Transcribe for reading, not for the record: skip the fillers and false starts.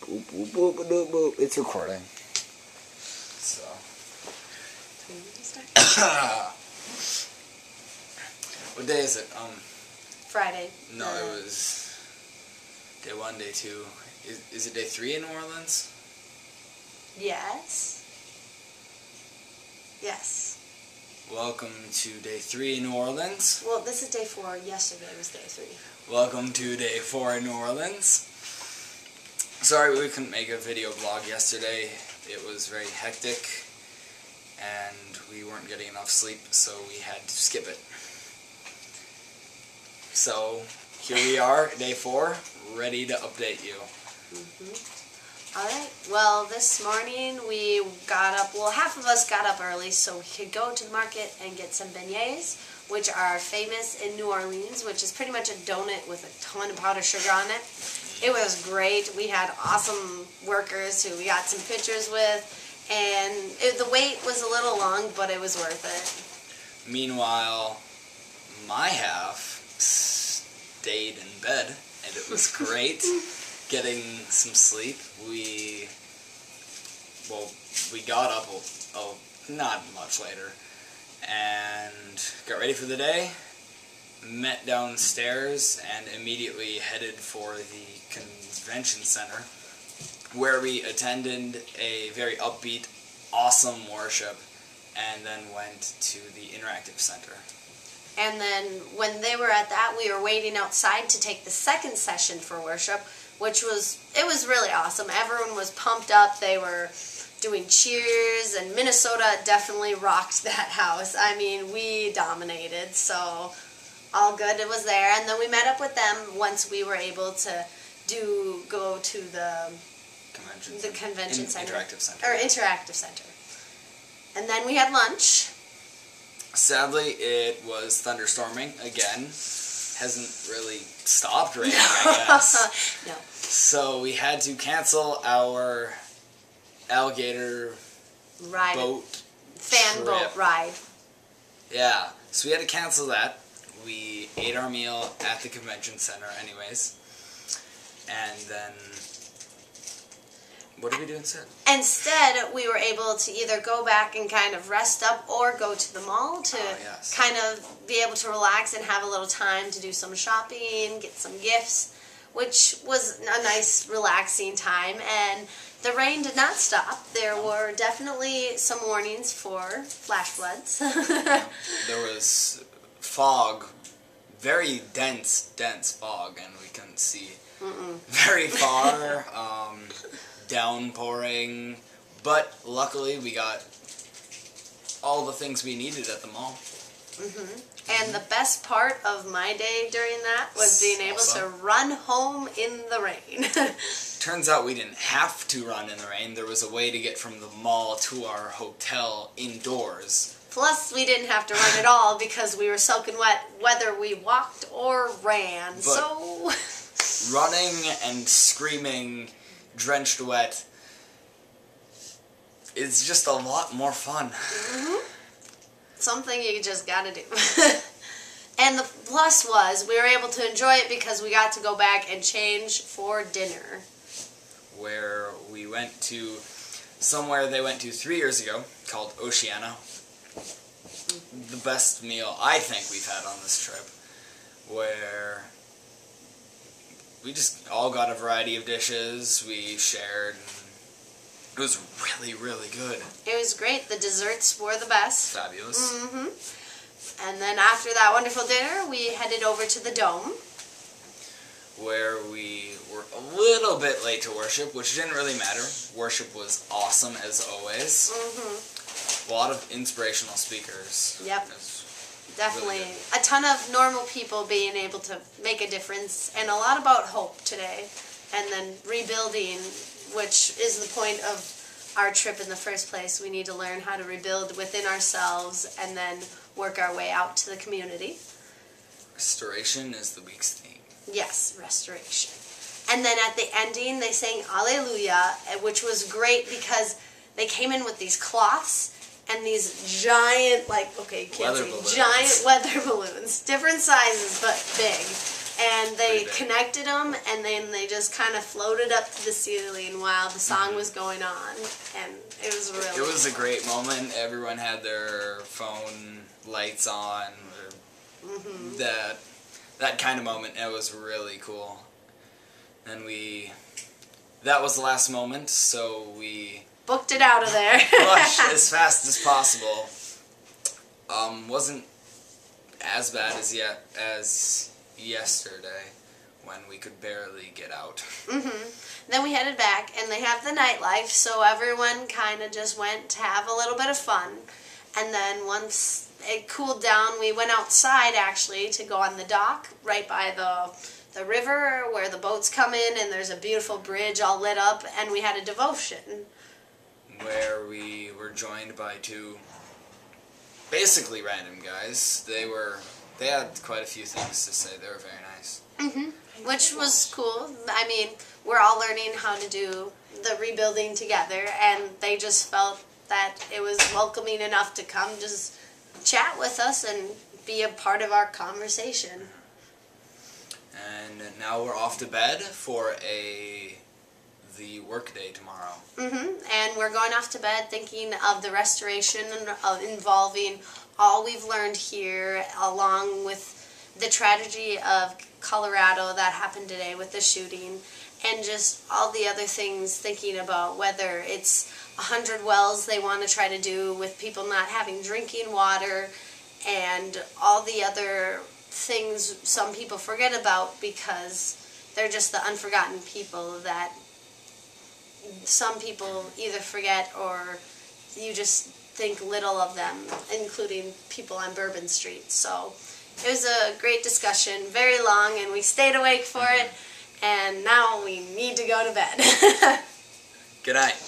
Boop, boop, boop, boop, boop. It's recording. So. What day is it? Friday. No, it was day 1, day 2. Is it day 3 in New Orleans? Yes. Yes. Welcome to day 3 in New Orleans. Well, this is day 4. Yesterday was day 3. Welcome to day 4 in New Orleans. Sorry we couldn't make a video vlog yesterday. It was very hectic and we weren't getting enough sleep, so we had to skip it. So here we are, day 4, ready to update you. Alright, well, this morning we got up, well, half of us got up early so we could go to the market and get some beignets, which are famous in New Orleans, which is pretty much a donut with a ton of powdered sugar on it. It was great. We had awesome workers who we got some pictures with, and the wait was a little long, but it was worth it. Meanwhile, My half stayed in bed, and it was great. Getting some sleep. We got up not much later and got ready for the day, met downstairs, and immediately headed for the convention center, where we attended a very upbeat, awesome worship, and then went to the interactive center. And then when they were at that, we were waiting outside to take the second session for worship, which was really awesome. Everyone was pumped up. They were doing cheers, and Minnesota definitely rocked that house. I mean, we dominated, so all good. It was there. And then we met up with them once we were able to go to the convention center. Interactive center. Or interactive center. And then we had lunch. Sadly, it was thunderstorming again. Hasn't really stopped raining, I guess. No. So we had to cancel our alligator fan boat ride. Yeah, so we had to cancel that. We ate our meal at the convention center anyways. And then, what did we do instead? Instead, we were able to either go back and kind of rest up or go to the mall to kind of be able to relax and have a little time to do some shopping, get some gifts, which was a nice, relaxing time. And the rain did not stop. There were definitely some warnings for flash floods. There was fog, very dense fog, and we couldn't see very far. Downpouring, but luckily we got all the things we needed at the mall. And the best part of my day during that was being able to run home in the rain. Turns out we didn't have to run in the rain. There was a way to get from the mall to our hotel indoors. Plus, we didn't have to run at all because we were soaking wet whether we walked or ran. But so running and screaming, drenched wet, it's just a lot more fun. Something you just gotta do. And the plus was we were able to enjoy it because we got to go back and change for dinner. Where we went to somewhere they went to 3 years ago called Oceana. The best meal I think we've had on this trip. Where we just all got a variety of dishes, we shared. It was really, really good. It was great. The desserts were the best. Fabulous. And then after that wonderful dinner, we headed over to the Dome. Where we were a little bit late to worship, which didn't really matter. Worship was awesome as always. A lot of inspirational speakers. Yep. Definitely. Really a ton of normal people being able to make a difference, and a lot about hope today. And then rebuilding, which is the point of our trip in the first place. We need to learn how to rebuild within ourselves and then work our way out to the community. Restoration is the week's theme. Yes, restoration. And then at the ending, they sang Alleluia, which was great because they came in with these cloths and these giant, giant weather balloons, different sizes but big. And they Pretty big. connected them, and then they just kind of floated up to the ceiling while the song was going on, and it was really It was a great moment. Everyone had their phone lights on. That kind of moment. It was really cool. And that was the last moment, so we booked it out of there. rushed as fast as possible. Wasn't as bad as yesterday when we could barely get out. Then we headed back, and they have the nightlife, so everyone kind of just went to have a little bit of fun. And then once it cooled down, we went outside actually to go on the dock right by the river where the boats come in, and there's a beautiful bridge all lit up, and we had a devotion. Where we were joined by two basically random guys. They had quite a few things to say. They were very nice. Which was cool. I mean, we're all learning how to do the rebuilding together, and they just felt that it was welcoming enough to come just chat with us and be a part of our conversation. And now we're off to bed for the work day tomorrow. And we're going off to bed thinking of the restoration involving all we've learned here, along with the tragedy of Colorado that happened today with the shooting, and just all the other things, thinking about whether it's 100 wells they want to try to do with people not having drinking water, and all the other things some people forget about because they're just the unforgotten people that some people either forget or you just think little of them, including people on Bourbon Street. So it was a great discussion, very long, and we stayed awake for it, and now we need to go to bed. Good night.